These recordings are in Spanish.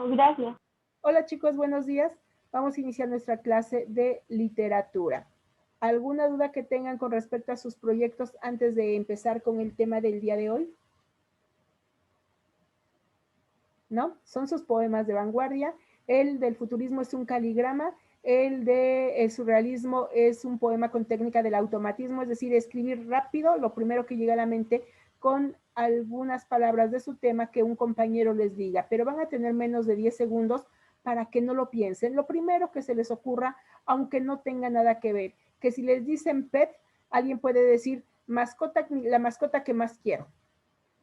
Gracias. Hola chicos, buenos días. Vamos a iniciar nuestra clase de literatura. ¿Alguna duda que tengan con respecto a sus proyectos antes de empezar con el tema del día de hoy? ¿No? Son sus poemas de vanguardia. El del futurismo es un caligrama. El de surrealismo es un poema con técnica del automatismo, es decir, escribir rápido lo primero que llega a la mente con algunas palabras de su tema que un compañero les diga, pero van a tener menos de 10 segundos para que no lo piensen. Lo primero que se les ocurra, aunque no tenga nada que ver, que si les dicen pet, alguien puede decir mascota, la mascota que más quiero.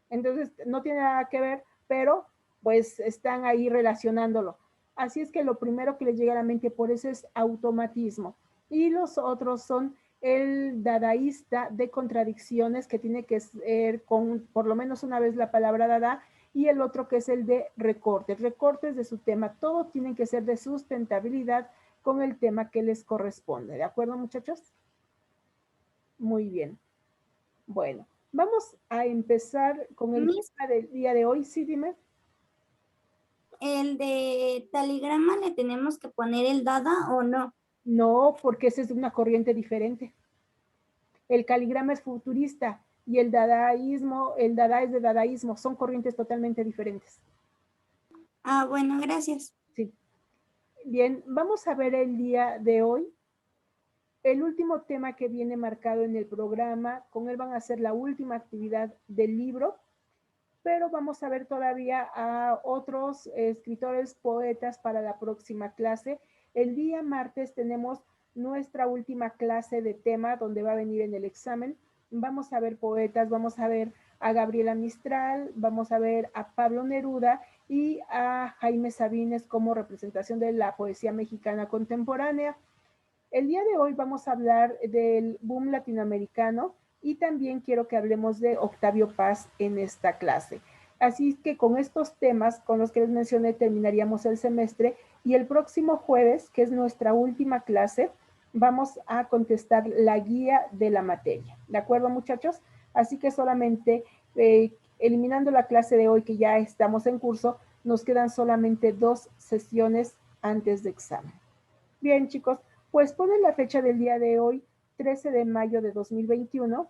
Entonces, no tiene nada que ver, pero pues están ahí relacionándolo. Así es que lo primero que les llega a la mente por eso es automatismo. Y los otros son el dadaísta de contradicciones, que tiene que ser con por lo menos una vez la palabra dada, y el otro que es el de recortes, recortes de su tema. Todos tienen que ser de sustentabilidad con el tema que les corresponde. ¿De acuerdo, muchachos? Muy bien. Bueno, vamos a empezar con el tema del día de hoy. Sí, dime. ¿El de taligrama le tenemos que poner el dada o no? No, porque ese es de una corriente diferente. El caligrama es futurista y el dadaísmo, el dada es de dadaísmo. Son corrientes totalmente diferentes. Ah, bueno, gracias. Sí. Bien, vamos a ver el día de hoy el último tema que viene marcado en el programa. Con él van a hacer la última actividad del libro, pero vamos a ver todavía a otros escritores, poetas para la próxima clase. El día martes tenemos nuestra última clase de tema donde va a venir en el examen. Vamos a ver poetas, vamos a ver a Gabriela Mistral, vamos a ver a Pablo Neruda y a Jaime Sabines como representación de la poesía mexicana contemporánea. El día de hoy vamos a hablar del boom latinoamericano y también quiero que hablemos de Octavio Paz en esta clase. Así que con estos temas con los que les mencioné terminaríamos el semestre y el próximo jueves, que es nuestra última clase, vamos a contestar la guía de la materia. ¿De acuerdo, muchachos? Así que solamente eliminando la clase de hoy que ya estamos en curso, nos quedan solamente 2 sesiones antes de examen. Bien, chicos, pues ponen la fecha del día de hoy, 13 de mayo de 2021.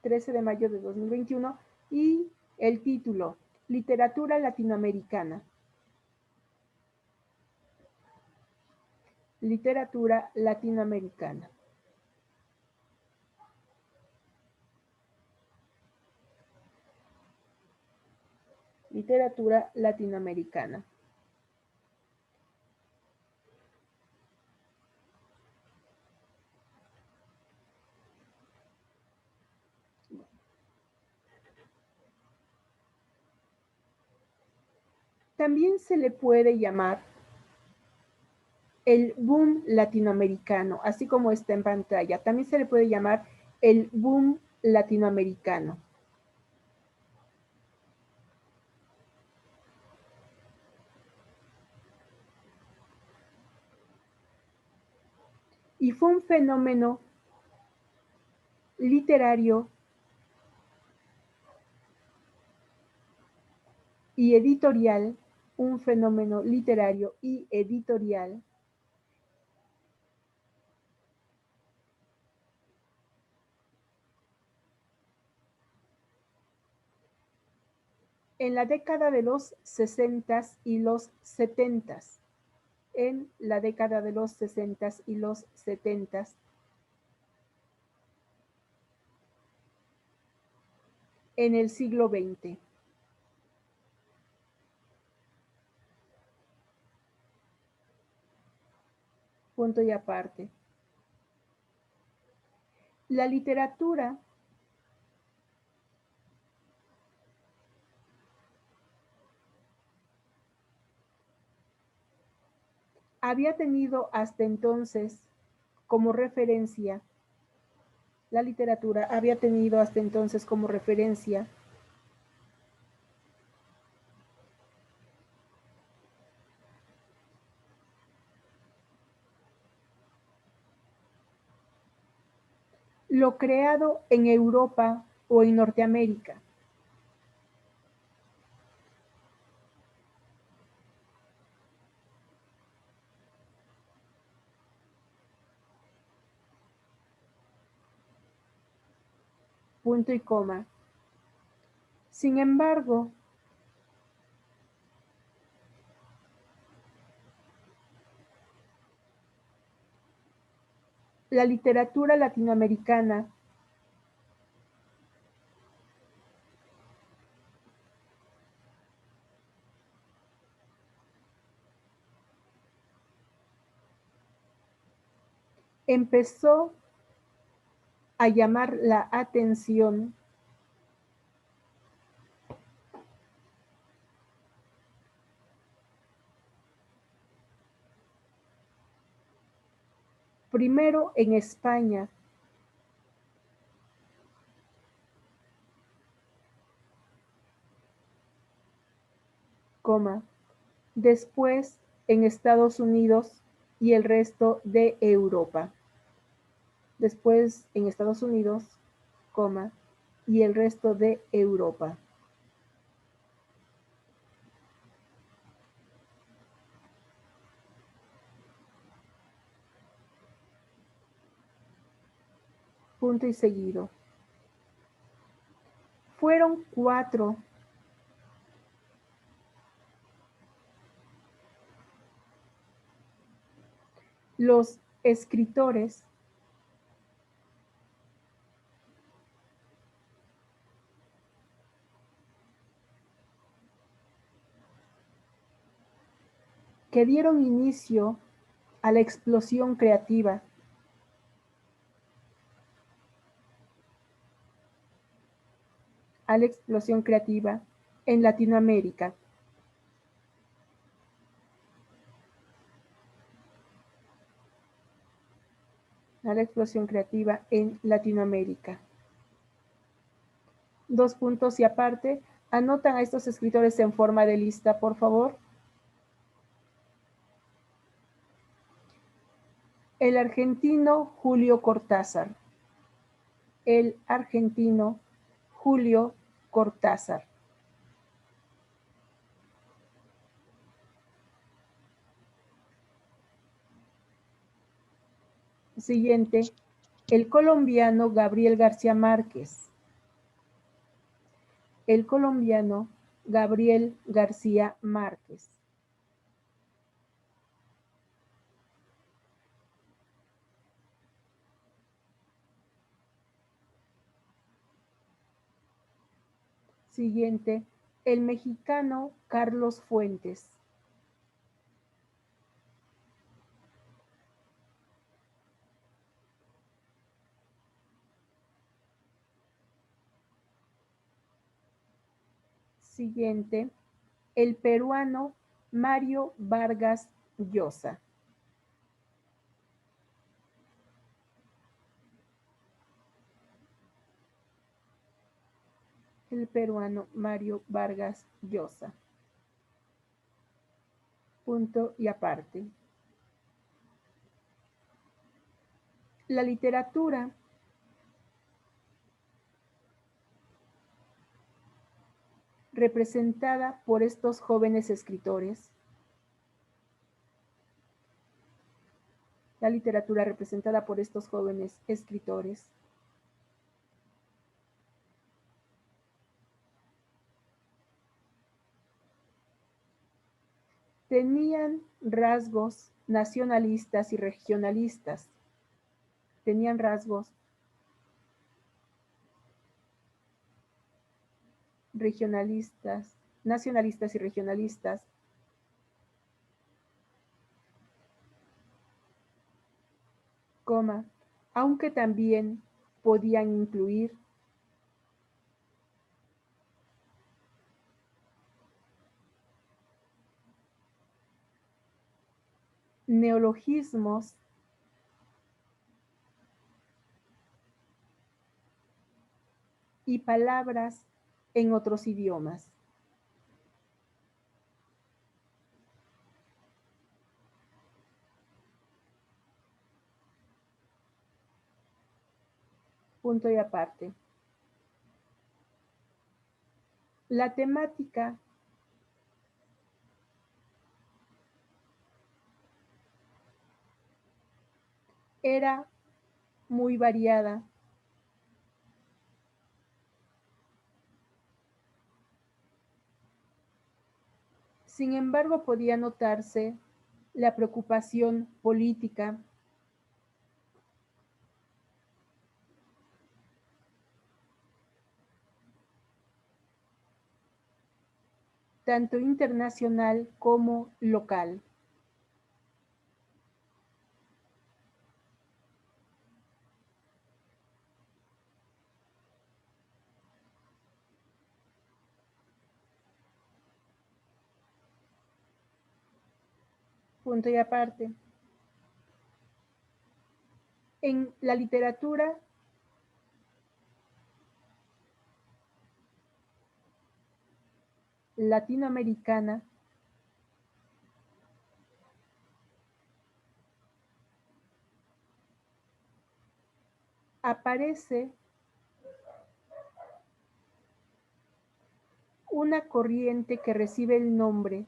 13 de mayo de 2021 y el título, Literatura Latinoamericana. Literatura Latinoamericana. Literatura Latinoamericana. También se le puede llamar el boom latinoamericano, así como está en pantalla. También se le puede llamar el boom latinoamericano. Y fue un fenómeno literario y editorial, un fenómeno literario y editorial en la década de los 60 y los 70. En la década de los 60 y los 70. En el siglo XX. Punto y aparte. La literatura había tenido hasta entonces como referencia, la literatura había tenido hasta entonces como referencia lo creado en Europa o en Norteamérica. punto y coma. Sin embargo, la literatura latinoamericana empezó a llamar la atención primero en España, después en Estados Unidos y el resto de Europa. Después en Estados Unidos, y el resto de Europa. Punto y seguido. Fueron 4 los escritores que dieron inicio a la explosión creativa en Latinoamérica. A la explosión creativa en Latinoamérica. 2 puntos y aparte, anotan a estos escritores en forma de lista, por favor. El argentino Julio Cortázar. El argentino Julio Cortázar. Siguiente, el colombiano Gabriel García Márquez. El colombiano Gabriel García Márquez. Siguiente, el mexicano Carlos Fuentes. Siguiente, el peruano Mario Vargas Llosa. El peruano Mario Vargas Llosa. Punto y aparte. La literatura representada por estos jóvenes escritores. La literatura representada por estos jóvenes escritores tenían rasgos nacionalistas y regionalistas. Tenían rasgos regionalistas, nacionalistas y regionalistas, aunque también podían incluir neologismos y palabras en otros idiomas. Punto y aparte. La temática era muy variada Sin embargo, podía notarse la preocupación política, tanto internacional como local. Punto y aparte. En la literatura latinoamericana, aparece una corriente que recibe el nombre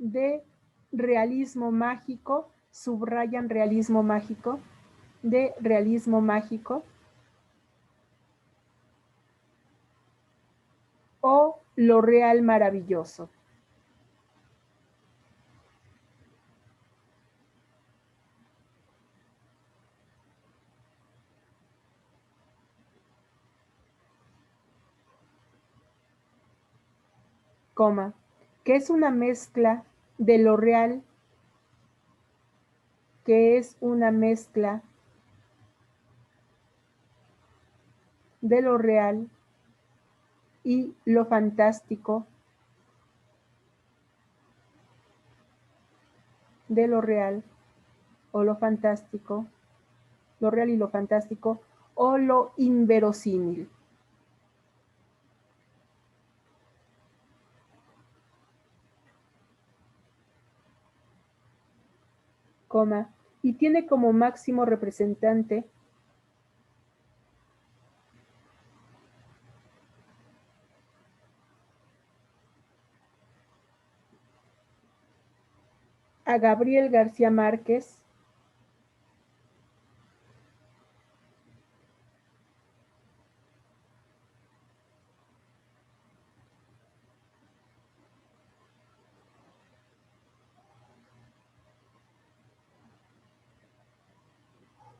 de realismo mágico, subrayan realismo mágico, de realismo mágico, o lo real maravilloso. Coma, que es una mezcla de lo real, que es una mezcla de lo real y lo fantástico, de lo real o lo fantástico, lo real y lo fantástico, o lo inverosímil. Coma, y tiene como máximo representante a Gabriel García Márquez,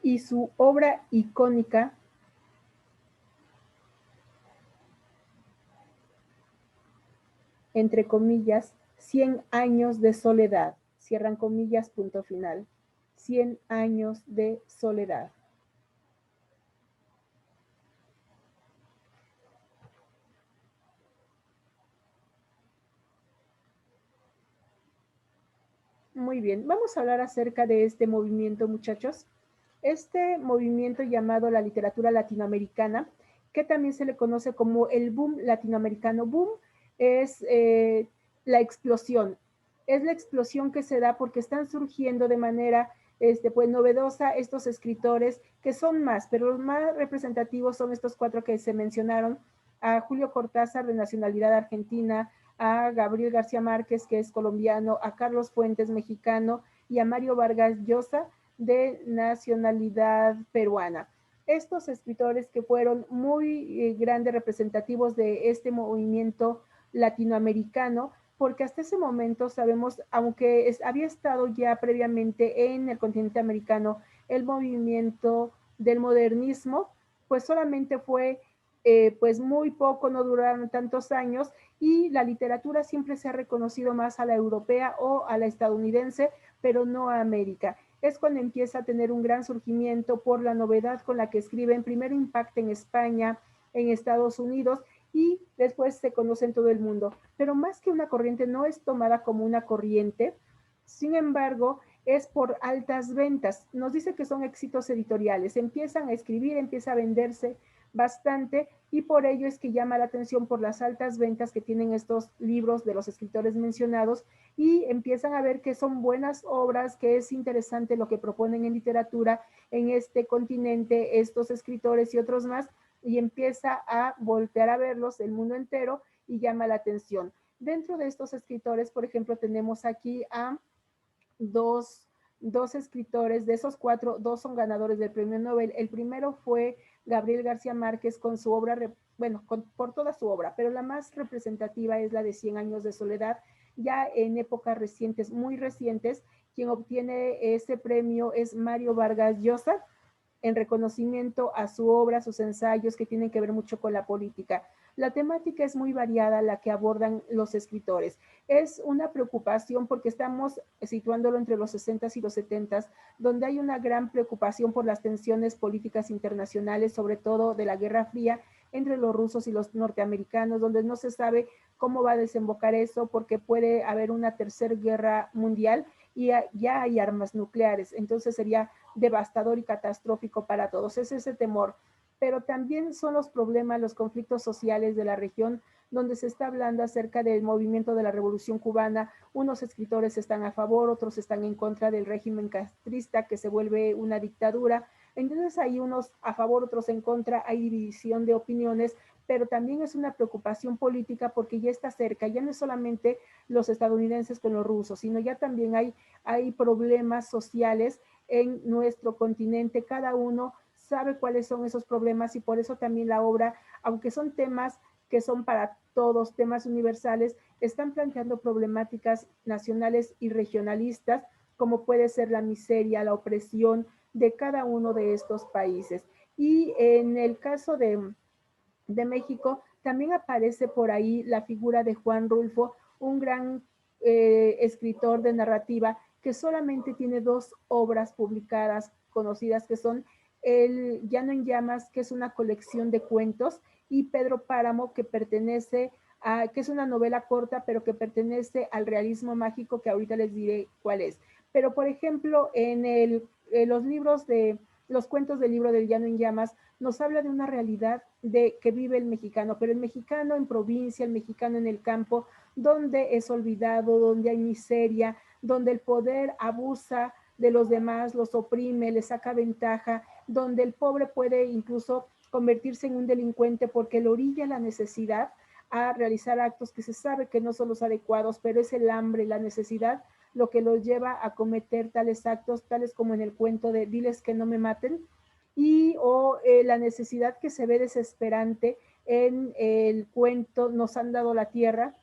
y su obra icónica entre comillas, 100 años de soledad, cierran comillas, punto final, 100 años de soledad. Muy bien, vamos a hablar acerca de este movimiento, muchachos. Este movimiento llamado la literatura latinoamericana, que también se le conoce como el boom latinoamericano. Boom es la explosión, es la explosión que se da porque están surgiendo de manera pues novedosa estos escritores que son más, pero los más representativos son estos cuatro que se mencionaron: a Julio Cortázar, de nacionalidad argentina, a Gabriel García Márquez, que es colombiano, a Carlos Fuentes, mexicano, y a Mario Vargas Llosa, de nacionalidad peruana. Estos escritores que fueron muy grandes representativos de este movimiento latinoamericano, porque hasta ese momento sabemos, aunque había estado ya previamente en el continente americano el movimiento del modernismo, pues solamente fue pues muy poco, no duraron tantos años, y la literatura siempre se ha reconocido más a la europea o a la estadounidense, pero no a América. Es cuando empieza a tener un gran surgimiento por la novedad con la que escriben. Primero impacta en España, en Estados Unidos, y después se conoce en todo el mundo. Pero más que una corriente, no es tomada como una corriente, sin embargo, es por altas ventas. Nos dice que son éxitos editoriales. Empiezan a escribir, empieza a venderse bastante, y por ello es que llama la atención por las altas ventas que tienen estos libros de los escritores mencionados, y empiezan a ver que son buenas obras, que es interesante lo que proponen en literatura en este continente estos escritores y otros más, y empieza a voltear a verlos el mundo entero y llama la atención. Dentro de estos escritores, por ejemplo, tenemos aquí a dos dos escritores, de esos cuatro, dos son ganadores del premio Nobel. El primero fue Gabriel García Márquez con su obra, bueno, por toda su obra, pero la más representativa es la de 100 años de soledad, ya en épocas recientes, muy recientes. Quien obtiene ese premio es Mario Vargas Llosa, en reconocimiento a su obra, sus ensayos que tienen que ver mucho con la política. La temática es muy variada, la que abordan los escritores. Es una preocupación porque estamos situándolo entre los 60 y los 70, donde hay una gran preocupación por las tensiones políticas internacionales, sobre todo de la Guerra Fría entre los rusos y los norteamericanos, donde no se sabe cómo va a desembocar eso, porque puede haber una tercera guerra mundial y ya hay armas nucleares. Entonces sería devastador y catastrófico para todos. Es ese temor. Pero también son los problemas, los conflictos sociales de la región, donde se está hablando acerca del movimiento de la Revolución Cubana. Unos escritores están a favor, otros están en contra del régimen castrista, que se vuelve una dictadura. Entonces hay unos a favor, otros en contra, hay división de opiniones, pero también es una preocupación política porque ya está cerca, ya no es solamente los estadounidenses con los rusos, sino ya también hay problemas sociales en nuestro continente. Cada uno sabe cuáles son esos problemas y por eso también la obra, aunque son temas que son para todos, temas universales, están planteando problemáticas nacionales y regionalistas, como puede ser la miseria, la opresión de cada uno de estos países. Y en el caso de México, también aparece por ahí la figura de Juan Rulfo, un gran escritor de narrativa que solamente tiene dos obras publicadas conocidas, que son El Llano en Llamas, que es una colección de cuentos, y Pedro Páramo, que pertenece que es una novela corta, pero que pertenece al realismo mágico, que ahorita les diré cuál es. Pero, por ejemplo, en los libros los cuentos del libro del Llano en Llamas, nos habla de una realidad que vive el mexicano, pero el mexicano en provincia, el mexicano en el campo, donde es olvidado, donde hay miseria, donde el poder abusa de los demás, los oprime, les saca ventaja, donde el pobre puede incluso convertirse en un delincuente porque le orilla la necesidad a realizar actos que se sabe que no son los adecuados, pero es el hambre, la necesidad, lo que los lleva a cometer tales actos, tales como en el cuento de Diles que no me maten, la necesidad que se ve desesperante en el cuento Nos han dado la tierra,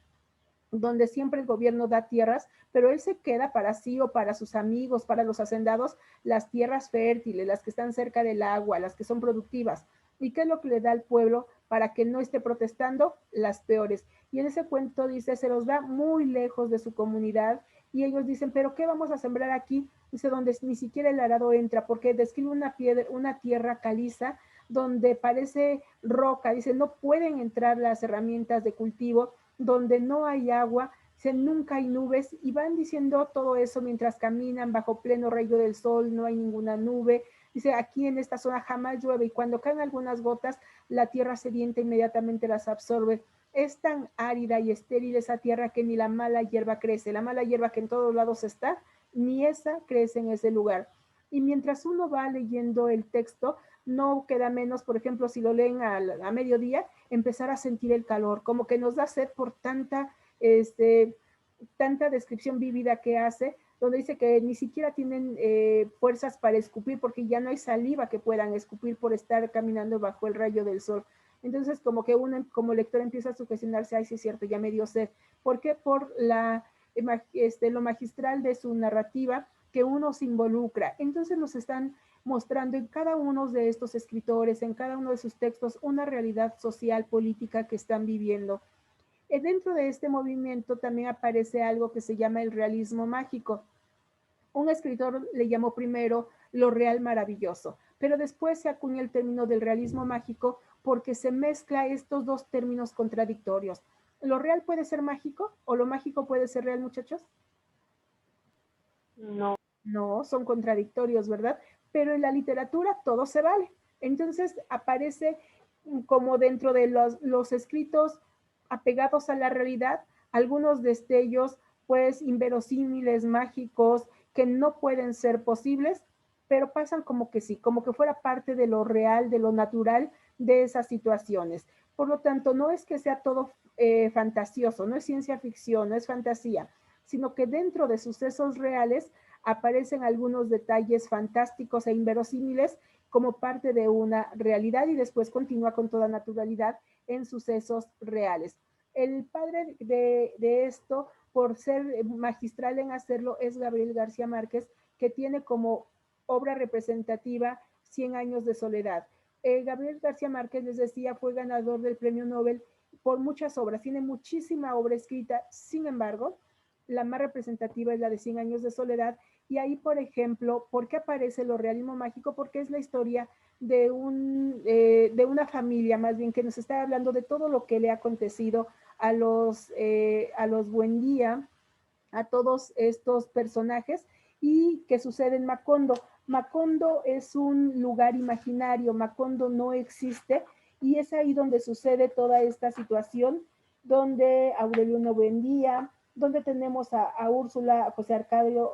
donde siempre el gobierno da tierras, pero él se queda para sí o para sus amigos, para los hacendados, las tierras fértiles, las que están cerca del agua, las que son productivas. ¿Y qué es lo que le da al pueblo para que no esté protestando? Las peores. Y en ese cuento dice, se los da muy lejos de su comunidad y ellos dicen, pero ¿qué vamos a sembrar aquí? Dice, donde ni siquiera el arado entra, porque describe una tierra caliza donde parece roca. Dice, no pueden entrar las herramientas de cultivo, donde no hay agua, nunca hay nubes, y van diciendo todo eso mientras caminan bajo pleno rayo del sol, no hay ninguna nube. Dice, aquí en esta zona jamás llueve y cuando caen algunas gotas, la tierra sedienta inmediatamente las absorbe. Es tan árida y estéril esa tierra que ni la mala hierba crece. La mala hierba que en todos lados está, ni esa crece en ese lugar. Y mientras uno va leyendo el texto, no queda menos, por ejemplo, si lo leen a mediodía, empezar a sentir el calor, como que nos da sed por tanta descripción vívida que hace, donde dice que ni siquiera tienen fuerzas para escupir porque ya no hay saliva que puedan escupir por estar caminando bajo el rayo del sol. Entonces, como que uno como lector empieza a sugestionarse, ay, sí es cierto, ya me dio sed. ¿Por qué? Por lo magistral de su narrativa, que uno se involucra. Entonces nos están mostrando en cada uno de estos escritores, en cada uno de sus textos, una realidad social, política que están viviendo. Dentro de este movimiento también aparece algo que se llama el realismo mágico. Un escritor le llamó primero lo real maravilloso, pero después se acuña el término del realismo mágico porque se mezcla estos dos términos contradictorios. ¿Lo real puede ser mágico o lo mágico puede ser real, muchachos? No. No, son contradictorios, ¿verdad? Pero en la literatura todo se vale. Entonces aparece como dentro de los escritos apegados a la realidad, algunos destellos pues inverosímiles, mágicos, que no pueden ser posibles, pero pasan como que sí, como que fuera parte de lo real, de lo natural de esas situaciones. Por lo tanto, no es que sea todo fantasioso, no es ciencia ficción, no es fantasía, sino que dentro de sucesos reales aparecen algunos detalles fantásticos e inverosímiles como parte de una realidad y después continúa con toda naturalidad en sucesos reales. El padre de esto, por ser magistral en hacerlo, es Gabriel García Márquez, que tiene como obra representativa 100 años de soledad. Gabriel García Márquez, les decía, fue ganador del premio Nobel por muchas obras, tiene muchísima obra escrita, sin embargo, la más representativa es la de 100 años de soledad, y ahí, por ejemplo, ¿por qué aparece lo realismo mágico? Porque es la historia de una familia, más bien, que nos está hablando de todo lo que le ha acontecido a los Buendía, a todos estos personajes, y que sucede en Macondo. Macondo es un lugar imaginario, Macondo no existe, y es ahí donde sucede toda esta situación, donde Aurelio Buendía, donde tenemos a Úrsula, a José Arcadio,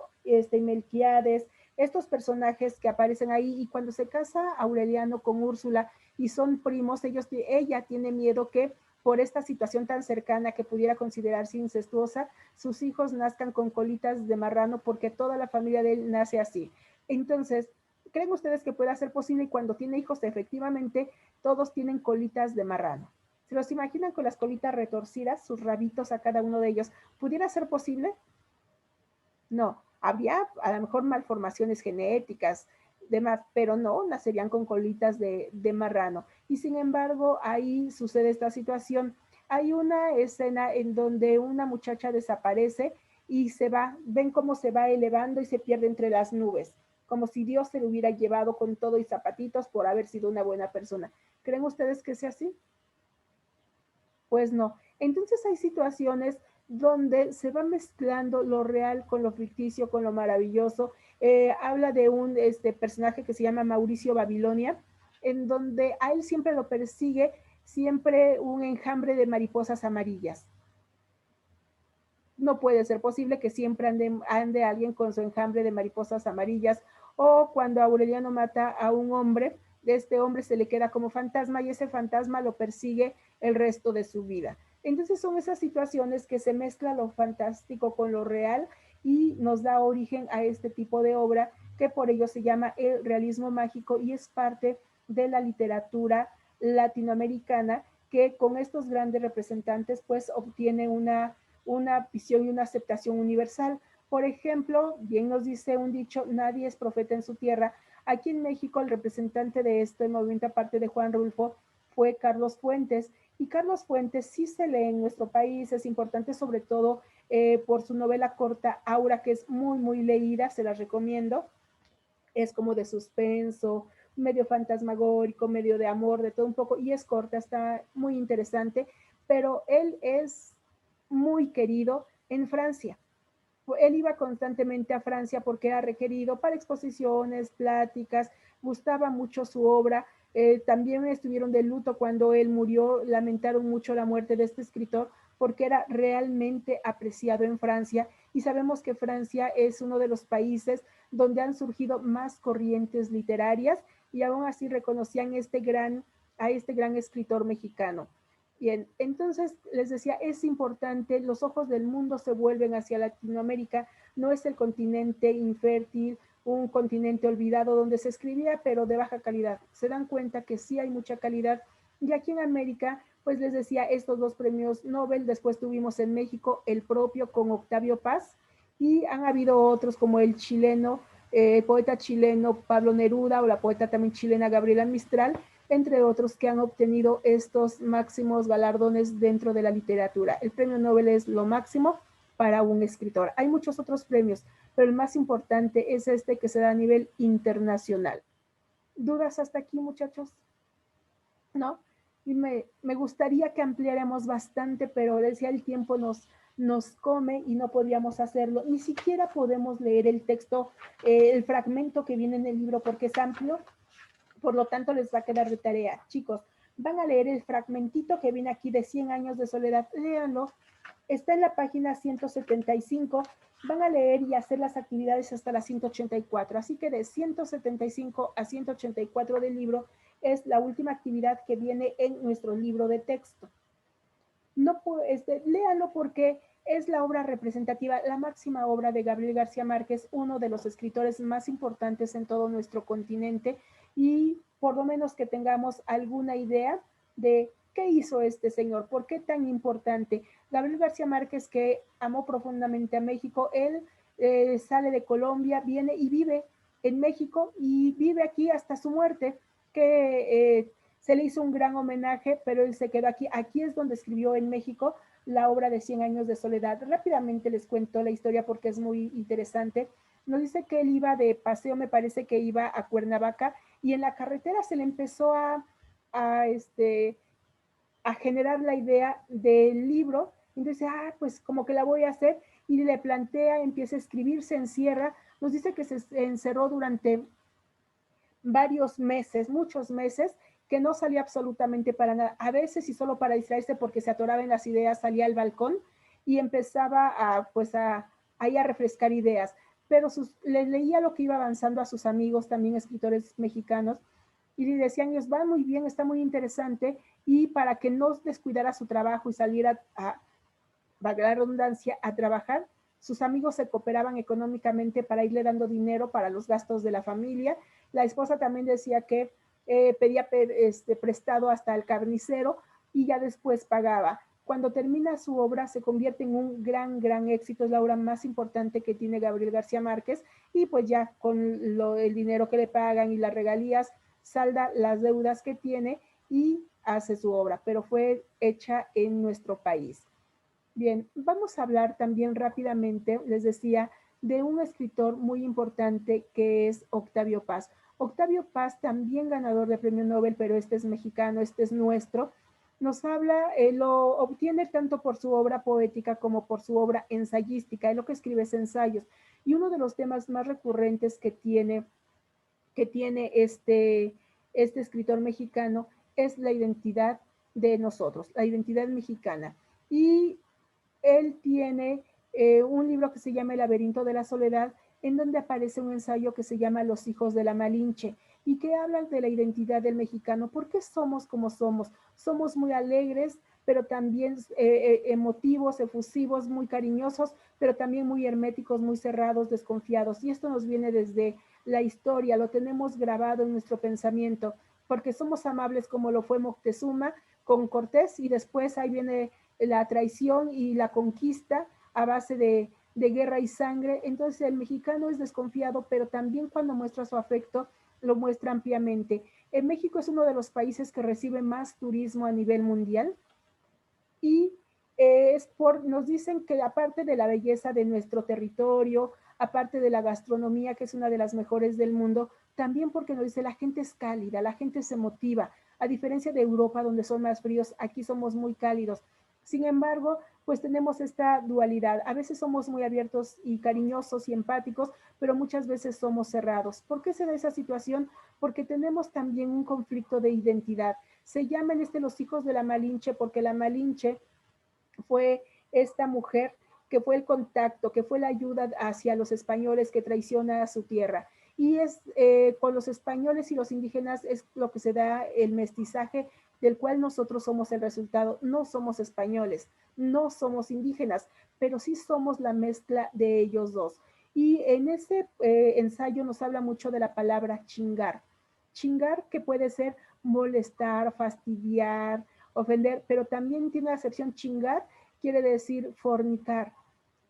Melquiades, estos personajes que aparecen ahí, y cuando se casa Aureliano con Úrsula y son primos, ella tiene miedo que por esta situación tan cercana que pudiera considerarse incestuosa, sus hijos nazcan con colitas de marrano, porque toda la familia de él nace así. Entonces, ¿creen ustedes que pueda ser posible? Y cuando tiene hijos, efectivamente, todos tienen colitas de marrano. ¿Se los imaginan con las colitas retorcidas, sus rabitos a cada uno de ellos? ¿Pudiera ser posible? No, habría a lo mejor malformaciones genéticas, demás, pero no, nacerían con colitas de marrano. Y sin embargo, ahí sucede esta situación. Hay una escena en donde una muchacha desaparece y se va, ven cómo se va elevando y se pierde entre las nubes, como si Dios se lo hubiera llevado con todo y zapatitos por haber sido una buena persona. ¿Creen ustedes que sea así? Pues no. Entonces hay situaciones donde se va mezclando lo real con lo ficticio, con lo maravilloso. Habla de un personaje que se llama Mauricio Babilonia, en donde a él siempre lo persigue siempre un enjambre de mariposas amarillas. No puede ser posible que siempre ande alguien con su enjambre de mariposas amarillas, o cuando Aureliano mata a un hombre, este hombre se le queda como fantasma y ese fantasma lo persigue el resto de su vida. Entonces son esas situaciones que se mezcla lo fantástico con lo real y nos da origen a este tipo de obra, que por ello se llama el realismo mágico y es parte de la literatura latinoamericana, que con estos grandes representantes pues obtiene una visión y una aceptación universal. Por ejemplo, bien nos dice un dicho, nadie es profeta en su tierra. Aquí en México el representante de este movimiento, aparte de Juan Rulfo, fue Carlos Fuentes. Y Carlos Fuentes sí se lee en nuestro país, es importante sobre todo por su novela corta Aura, que es muy, muy leída, se las recomiendo. Es como de suspenso, medio fantasmagórico, medio de amor, de todo un poco, y es corta, está muy interesante, pero él es muy querido en Francia. Él iba constantemente a Francia porque era requerido para exposiciones, pláticas, gustaba mucho su obra. También estuvieron de luto cuando él murió, lamentaron mucho la muerte de este escritor porque era realmente apreciado en Francia, y sabemos que Francia es uno de los países donde han surgido más corrientes literarias, y aún así reconocían a este gran escritor mexicano. Bien, entonces les decía, es importante, los ojos del mundo se vuelven hacia Latinoamérica, no es el continente infértil, un continente olvidado donde se escribía pero de baja calidad. Se dan cuenta que sí hay mucha calidad, y aquí en América, pues les decía, estos dos premios Nobel, después tuvimos en México el propio con Octavio Paz, y han habido otros como el chileno, poeta chileno Pablo Neruda, o la poeta también chilena Gabriela Mistral, entre otros que han obtenido estos máximos galardones dentro de la literatura. El premio Nobel es lo máximo para un escritor. Hay muchos otros premios, pero el más importante es este que se da a nivel internacional. ¿Dudas hasta aquí, muchachos? ¿No? Y me gustaría que ampliáramos bastante, pero decía, el tiempo nos come y no podíamos hacerlo. Ni siquiera podemos leer el texto, el fragmento que viene en el libro, porque es amplio. Por lo tanto, les va a quedar de tarea. Chicos, van a leer el fragmentito que viene aquí de 100 años de soledad. Léanlo. Está en la página 175. Van a leer y hacer las actividades hasta la 184. Así que de 175 a 184 del libro es la última actividad que viene en nuestro libro de texto. No, léanlo porque es la obra representativa, la máxima obra de Gabriel García Márquez, uno de los escritores más importantes en todo nuestro continente, y por lo menos que tengamos alguna idea de qué hizo este señor, por qué tan importante. Gabriel García Márquez, que amó profundamente a México, él sale de Colombia, viene y vive en México y vive aquí hasta su muerte, que se le hizo un gran homenaje, pero él se quedó aquí. Aquí es donde escribió en México la obra de 100 años de soledad. Rápidamente les cuento la historia porque es muy interesante. Nos dice que él iba de paseo, me parece que iba a Cuernavaca, y en la carretera se le empezó a a generar la idea del libro. Entonces, pues como que la voy a hacer, y le plantea, empieza a escribir, se encierra. Nos dice que se encerró durante varios meses, muchos meses, que no salía absolutamente para nada. A veces y solo para distraerse porque se atoraba en las ideas, salía al balcón y empezaba ahí a refrescar ideas. Pero les leía lo que iba avanzando a sus amigos, también escritores mexicanos, y le decían, ellos, va muy bien, está muy interesante, y para que no descuidara su trabajo y saliera valga la redundancia, a trabajar, sus amigos se cooperaban económicamente para irle dando dinero para los gastos de la familia. La esposa también decía que pedía prestado hasta el carnicero y ya después pagaba. Cuando termina su obra se convierte en un gran éxito, es la obra más importante que tiene Gabriel García Márquez, y pues ya con el dinero que le pagan y las regalías salda las deudas que tiene y hace su obra, pero fue hecha en nuestro país. Bien, vamos a hablar también rápidamente, les decía, de un escritor muy importante que es Octavio Paz. Octavio Paz, también ganador de premio Nobel, pero este es mexicano, este es nuestro. Nos habla, lo obtiene tanto por su obra poética como por su obra ensayística. Él lo que escribe es ensayos. Y uno de los temas más recurrentes que tiene este escritor mexicano es la identidad de nosotros, la identidad mexicana. Y él tiene un libro que se llama El laberinto de la soledad, en donde aparece un ensayo que se llama Los hijos de la Malinche, y que habla de la identidad del mexicano. ¿Por qué somos como somos? Somos muy alegres, pero también emotivos, efusivos, muy cariñosos, pero también muy herméticos, muy cerrados, desconfiados. Y esto nos viene desde la historia, lo tenemos grabado en nuestro pensamiento, porque somos amables como lo fue Moctezuma con Cortés, y después ahí viene la traición y la conquista a base de guerra y sangre. Entonces el mexicano es desconfiado, pero también cuando muestra su afecto lo muestra ampliamente. En México es uno de los países que recibe más turismo a nivel mundial, y nos dicen que aparte de la belleza de nuestro territorio, aparte de la gastronomía, que es una de las mejores del mundo, también porque nos dice la gente es cálida, la gente se motiva, a diferencia de Europa donde son más fríos, aquí somos muy cálidos. Sin embargo, pues tenemos esta dualidad. A veces somos muy abiertos y cariñosos y empáticos, pero muchas veces somos cerrados. ¿Por qué se da esa situación? Porque tenemos también un conflicto de identidad. Se llaman los hijos de la Malinche porque la Malinche fue esta mujer que fue el contacto, que fue la ayuda hacia los españoles que traiciona a su tierra. Y es con los españoles y los indígenas es lo que se da el mestizaje, del cual nosotros somos el resultado. No somos españoles, no somos indígenas, pero sí somos la mezcla de ellos dos. Y en ese ensayo nos habla mucho de la palabra chingar. Chingar, que puede ser molestar, fastidiar, ofender, pero también tiene la acepción chingar, quiere decir fornicar.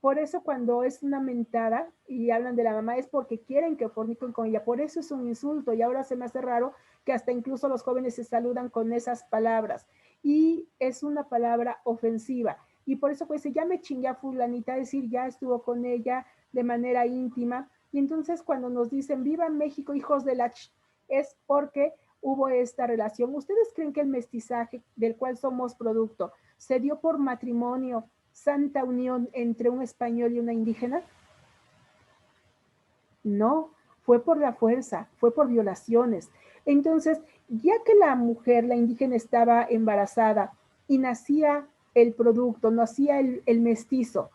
Por eso cuando es una mentada y hablan de la mamá es porque quieren que forniquen con ella. Por eso es un insulto, y ahora se me hace raro que hasta incluso los jóvenes se saludan con esas palabras. Y es una palabra ofensiva. Y por eso pues ya me chingué a fulanita, es decir, ya estuvo con ella de manera íntima. Y entonces cuando nos dicen viva México, hijos de la es porque hubo esta relación. ¿Ustedes creen que el mestizaje del cual somos producto se dio por matrimonio, santa unión entre un español y una indígena? No, fue por la fuerza, fue por violaciones. Entonces, ya que la mujer, la indígena, estaba embarazada y nacía el producto, nacía el mestizo,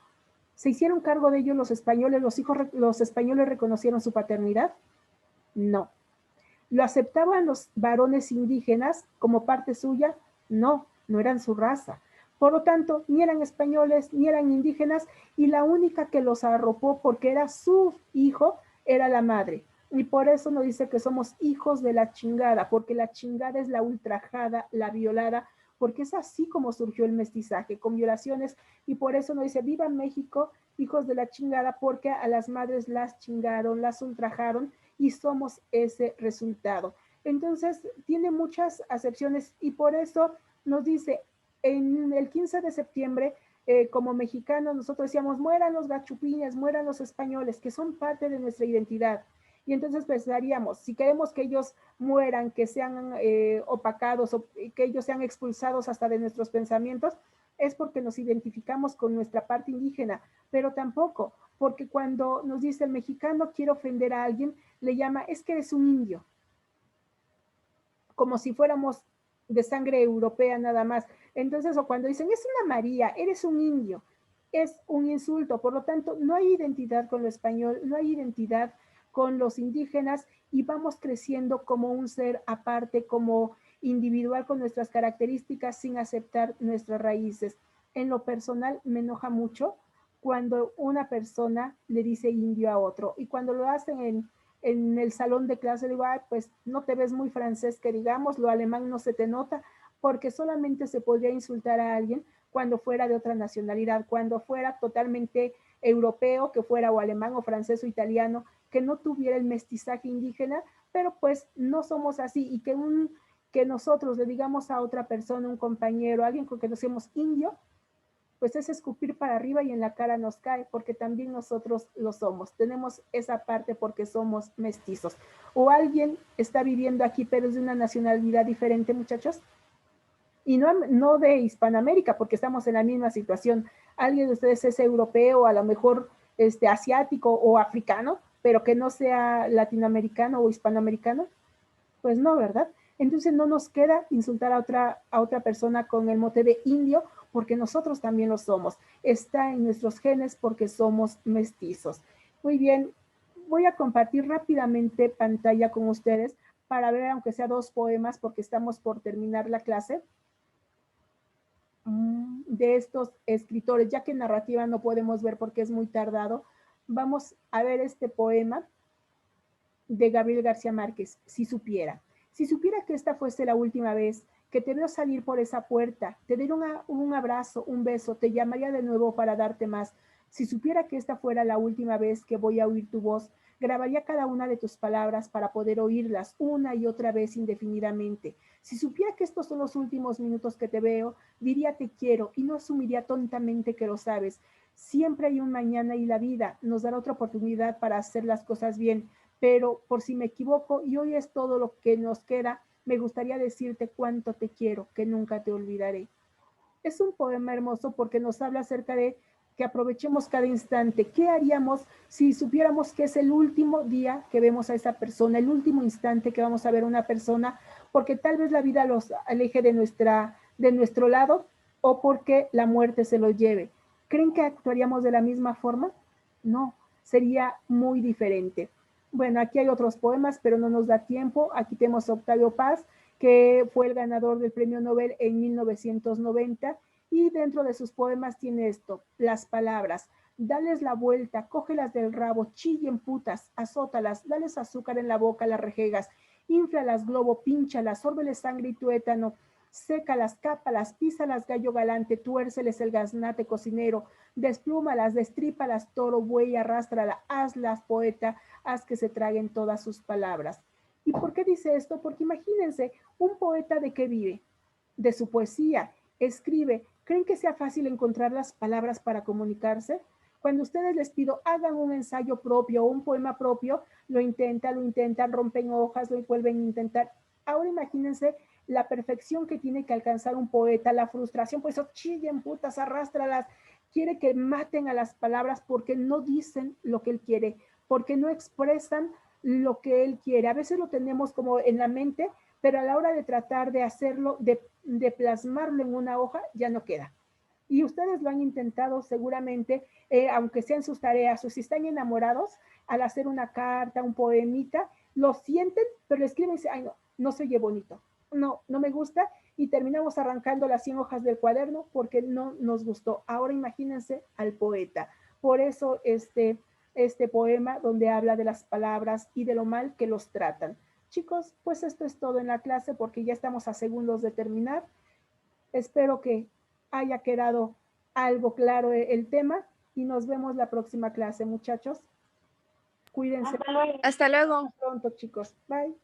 ¿se hicieron cargo de ello los españoles? ¿Los españoles reconocieron su paternidad? No. ¿Lo aceptaban los varones indígenas como parte suya? No, no eran su raza. Por lo tanto, ni eran españoles, ni eran indígenas, y la única que los arropó porque era su hijo era la madre. Y por eso nos dice que somos hijos de la chingada, porque la chingada es la ultrajada, la violada, porque es así como surgió el mestizaje, con violaciones, y por eso nos dice, viva México, hijos de la chingada, porque a las madres las chingaron, las ultrajaron, y somos ese resultado. Entonces, tiene muchas acepciones, y por eso nos dice, en el 15 de septiembre, como mexicanos, nosotros decíamos, mueran los gachupines, mueran los españoles, que son parte de nuestra identidad. Y entonces pensaríamos, si queremos que ellos mueran, que sean opacados o que ellos sean expulsados hasta de nuestros pensamientos, es porque nos identificamos con nuestra parte indígena, pero tampoco, porque cuando nos dice el mexicano quiere ofender a alguien, le llama, es que eres un indio, como si fuéramos de sangre europea nada más. Entonces, o cuando dicen, es una María, eres un indio, es un insulto. Por lo tanto, no hay identidad con lo español, no hay identidad con los indígenas y vamos creciendo como un ser aparte, como individual con nuestras características sin aceptar nuestras raíces. En lo personal me enoja mucho cuando una persona le dice indio a otro y cuando lo hacen en el salón de clase, digo, ay, pues no te ves muy francés, que digamos, lo alemán no se te nota, porque solamente se podría insultar a alguien cuando fuera de otra nacionalidad, cuando fuera totalmente europeo, que fuera o alemán o francés o italiano, que no tuviera el mestizaje indígena, pero pues no somos así y que nosotros le digamos a otra persona, un compañero, alguien con que nos decimos indio, pues es escupir para arriba y en la cara nos cae, porque también nosotros lo somos. Tenemos esa parte porque somos mestizos. O alguien está viviendo aquí, pero es de una nacionalidad diferente, muchachos. Y no de Hispanoamérica, porque estamos en la misma situación. Alguien de ustedes es europeo, a lo mejor asiático o africano, pero que no sea latinoamericano o hispanoamericano. Pues no, ¿verdad? Entonces no nos queda insultar a otra persona con el mote de indio, porque nosotros también lo somos. Está en nuestros genes porque somos mestizos. Muy bien, voy a compartir rápidamente pantalla con ustedes para ver, aunque sea dos poemas, porque estamos por terminar la clase, de estos escritores, ya que narrativa no podemos ver porque es muy tardado. Vamos a ver este poema de Gabriel García Márquez, Si supiera. Si supiera que esta fuese la última vez que te veo salir por esa puerta, te daría un abrazo, un beso, te llamaría de nuevo para darte más. Si supiera que esta fuera la última vez que voy a oír tu voz, grabaría cada una de tus palabras para poder oírlas una y otra vez indefinidamente. Si supiera que estos son los últimos minutos que te veo, diría te quiero y no asumiría tontamente que lo sabes. Siempre hay un mañana y la vida nos dará otra oportunidad para hacer las cosas bien, pero por si me equivoco y hoy es todo lo que nos queda, me gustaría decirte cuánto te quiero, que nunca te olvidaré. Es un poema hermoso porque nos habla acerca de que aprovechemos cada instante. ¿Qué haríamos si supiéramos que es el último día que vemos a esa persona, el último instante que vamos a ver a una persona, porque tal vez la vida los aleje de nuestro lado o porque la muerte se los lleve? ¿Creen que actuaríamos de la misma forma? No, sería muy diferente. Bueno, aquí hay otros poemas, pero no nos da tiempo. Aquí tenemos a Octavio Paz, que fue el ganador del premio Nobel en 1990, y dentro de sus poemas tiene esto, las palabras: dales la vuelta, cógelas del rabo, chillen putas, azótalas, dales azúcar en la boca, las rejegas, inflalas globo, pínchalas, sórbeles sangre y tuétano, sécalas, cápalas, písalas gallo galante, tuérceles el gaznate cocinero, desplúmalas, destrípalas toro, buey, arrástrala, hazlas poeta, haz que se traguen todas sus palabras. ¿Y por qué dice esto? Porque imagínense, un poeta de qué vive, de su poesía, escribe. ¿Creen que sea fácil encontrar las palabras para comunicarse? Cuando ustedes les pido hagan un ensayo propio o un poema propio, lo intentan, rompen hojas, lo vuelven a intentar. Ahora imagínense la perfección que tiene que alcanzar un poeta, la frustración, pues eso, chillen putas, arrástralas, quiere que maten a las palabras porque no dicen lo que él quiere, porque no expresan lo que él quiere. A veces lo tenemos como en la mente, pero a la hora de tratar de hacerlo, de plasmarlo en una hoja, ya no queda. Y ustedes lo han intentado seguramente, aunque sean sus tareas o si están enamorados, al hacer una carta, un poemita, lo sienten, pero le escriben y dicen, ay no, no se oye bonito. no me gusta, y terminamos arrancando las 100 hojas del cuaderno porque no nos gustó. Ahora imagínense al poeta. Por eso este poema donde habla de las palabras y de lo mal que los tratan. Chicos, pues esto es todo en la clase porque ya estamos a segundos de terminar. Espero que haya quedado algo claro el tema y nos vemos la próxima clase, muchachos. Cuídense. Hasta luego. Hasta pronto, chicos. Bye.